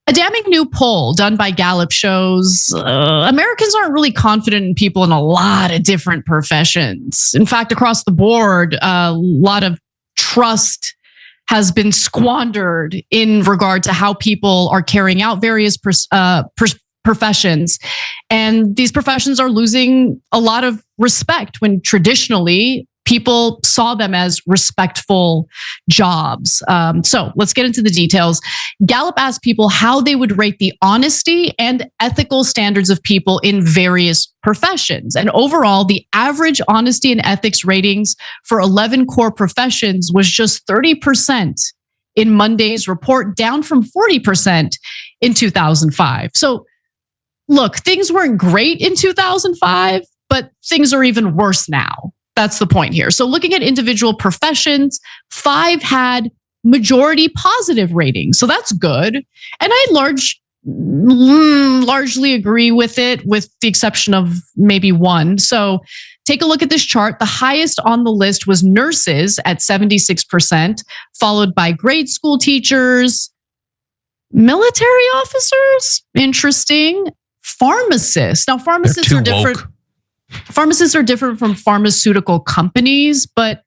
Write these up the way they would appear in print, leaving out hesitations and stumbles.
A damning new poll done by Gallup shows Americans aren't really confident in people in a lot of different professions. In fact, across the board, a lot of trust has been squandered in regard to how people are carrying out various professions. And these professions are losing a lot of respect when traditionally people saw them as respectful jobs. So let's get into the details. Gallup asked people how they would rate the honesty and ethical standards of people in various professions. And overall, the average honesty and ethics ratings for 11 core professions was just 30% in Monday's report, down from 40% in 2005. So look, things weren't great in 2005, but things are even worse now. That's the point here. So looking at individual professions, 5 had majority positive ratings. So that's good. And I largely agree with it, with the exception of maybe 1. So take a look at this chart. The highest on the list was nurses at 76%, followed by grade school teachers, military officers, interesting, pharmacists. Now, pharmacists are different. Woke. Pharmacists are different from pharmaceutical companies, but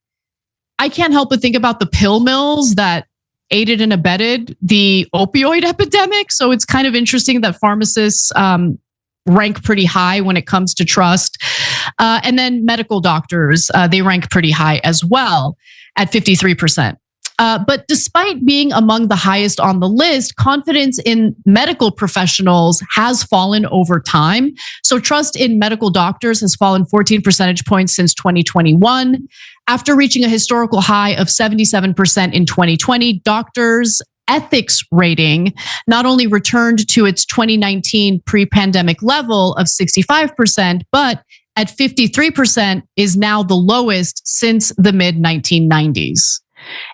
I can't help but think about the pill mills that aided and abetted the opioid epidemic. So it's kind of interesting that pharmacists rank pretty high when it comes to trust. And then medical doctors, they rank pretty high as well at 53%. But despite being among the highest on the list, confidence in medical professionals has fallen over time. So trust in medical doctors has fallen 14 percentage points since 2021. After reaching a historical high of 77% in 2020, doctors' ethics rating not only returned to its 2019 pre-pandemic level of 65%, but at 53% is now the lowest since the mid-1990s.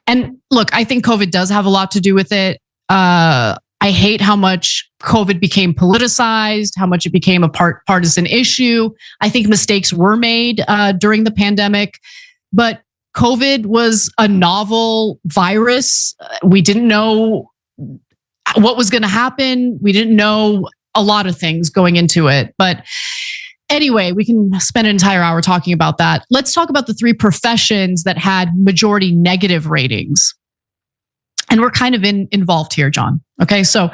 And look, I think COVID does have a lot to do with it. I hate how much COVID became politicized, how much it became a partisan issue. I think mistakes were made during the pandemic, but COVID was a novel virus. We didn't know what was going to happen. We didn't know a lot of things going into it. But anyway, we can spend an entire hour talking about that. Let's talk about the 3 professions that had majority negative ratings. And we're kind of involved here, John. Okay, so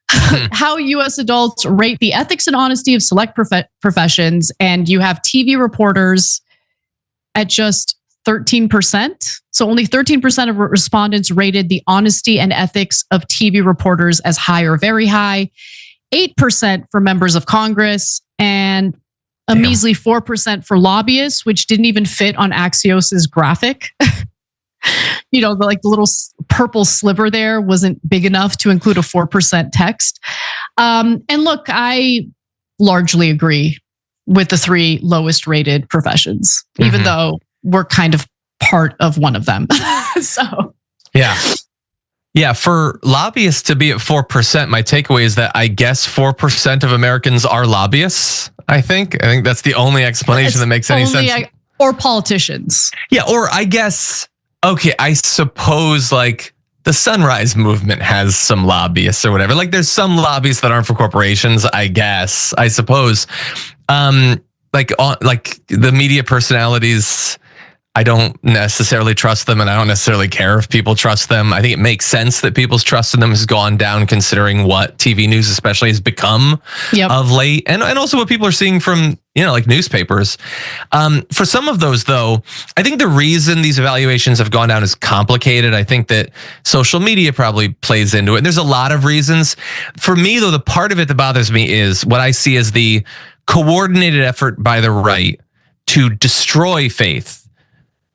how U.S. adults rate the ethics and honesty of select professions, and you have TV reporters at just 13%. So only 13% of respondents rated the honesty and ethics of TV reporters as high or very high. 8% for members of Congress, and a measly 4% for lobbyists, which didn't even fit on Axios's graphic. You know, the little purple sliver there wasn't big enough to include a 4% text. And look, I largely agree with the 3 lowest rated professions, even though we're kind of part of one of them. So, yeah, for lobbyists to be at 4%, my takeaway is that I guess 4% of Americans are lobbyists. I think that's the only explanation that makes any sense. Or politicians. Yeah, or I guess, okay, I suppose like the Sunrise Movement has some lobbyists or whatever. Like there's some lobbyists that aren't for corporations, I guess, I suppose. Like the media personalities, I don't necessarily trust them, and I don't necessarily care if people trust them. I think it makes sense that people's trust in them has gone down considering what TV news especially has become of late, and also what people are seeing from, like newspapers. For some of those, though, I think the reason these evaluations have gone down is complicated. I think that social media probably plays into it. There's a lot of reasons. For me, though, the part of it that bothers me is what I see as the coordinated effort by the right to destroy faith.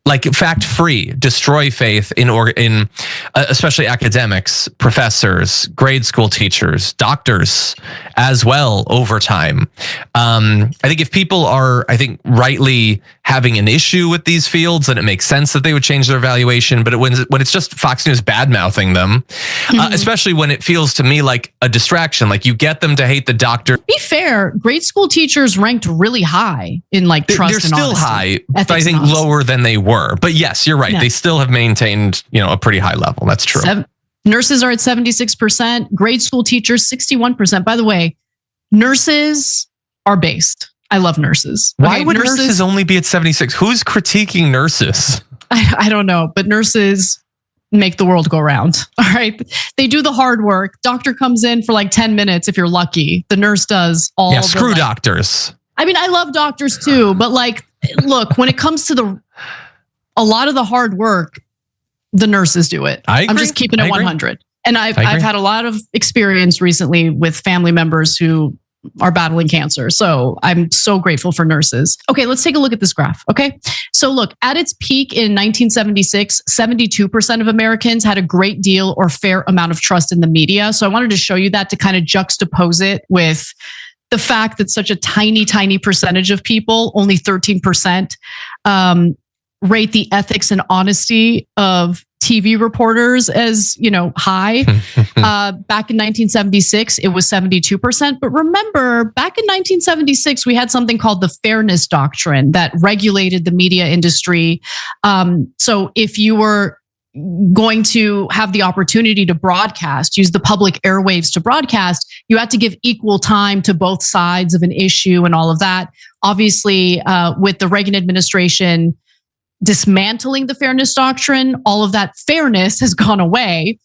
Like fact-free, destroy faith in especially academics, professors, grade school teachers, doctors as well over time. I think if people are, rightly having an issue with these fields, then it makes sense that they would change their evaluation. But when it's just Fox News bad-mouthing them, especially when it feels to me like a distraction, like you get them to hate the doctor. To be fair, grade school teachers ranked really high in trust and honesty. They're still high, but I think lower than they were. But yes, you're right. Yeah. They still have maintained, a pretty high level. That's true. Nurses are at 76%, grade school teachers 61%. By the way, nurses are based. I love nurses. Why would nurses only be at 76? Who's critiquing nurses? I don't know, but nurses make the world go round. All right. They do the hard work. Doctor comes in for like 10 minutes if you're lucky. The nurse does all the screw doctors. I mean, I love doctors too, but like, look, when it comes to a lot of the hard work, the nurses do it. I'm just keeping it 100. And I've had a lot of experience recently with family members who are battling cancer. So I'm so grateful for nurses. Okay, let's take a look at this graph. Okay. So look, at its peak in 1976, 72% of Americans had a great deal or fair amount of trust in the media. So I wanted to show you that to kind of juxtapose it with the fact that such a tiny, tiny percentage of people, only 13%, rate the ethics and honesty of TV reporters as, high. Back in 1976, it was 72%. But remember, back in 1976, we had something called the Fairness Doctrine that regulated the media industry. So if you were going to have the opportunity to broadcast, use the public airwaves to broadcast, you had to give equal time to both sides of an issue and all of that. Obviously, with the Reagan administration dismantling the fairness doctrine, all of that fairness has gone away.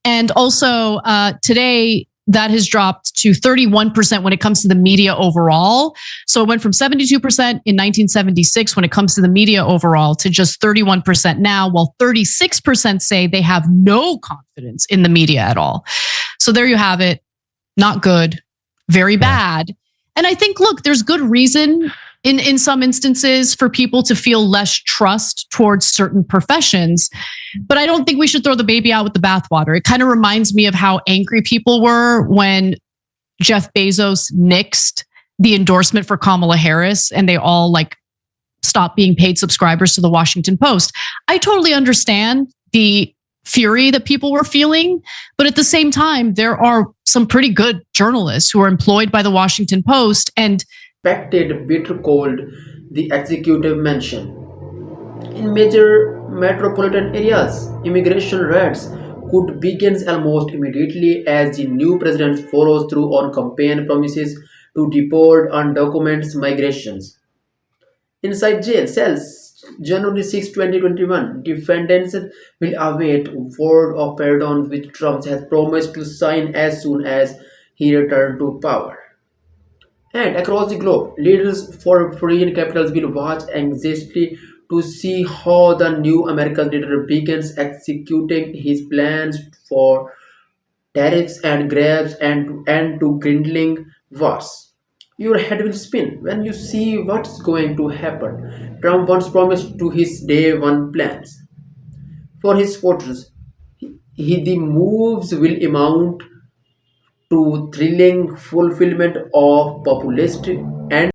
And also today, that has dropped to 31% when it comes to the media overall. So it went from 72% in 1976 when it comes to the media overall to just 31% now, while 36% say they have no confidence in the media at all. So there you have it. Not good, very bad. And I think, look, there's good reason in some instances for people to feel less trust towards certain professions. But I don't think we should throw the baby out with the bathwater. It kind of reminds me of how angry people were when Jeff Bezos nixed the endorsement for Kamala Harris and they all stopped being paid subscribers to the Washington Post. I totally understand the fury that people were feeling, but at the same time, there are some pretty good journalists who are employed by the Washington Post and expected bitter cold the executive mansion. In major metropolitan areas, immigration raids could begin almost immediately as the new president follows through on campaign promises to deport undocumented migrations. Inside jail cells, January 6, 2021, defendants will await word of pardon which Trump has promised to sign as soon as he returns to power. And across the globe, leaders for foreign capitals will watch anxiously to see how the new American leader begins executing his plans for tariffs and grabs and to end to grindling wars. Your head will spin when you see what's going to happen. Trump once promised to his day one plans for his voters. The moves will amount to thrilling fulfillment of populist and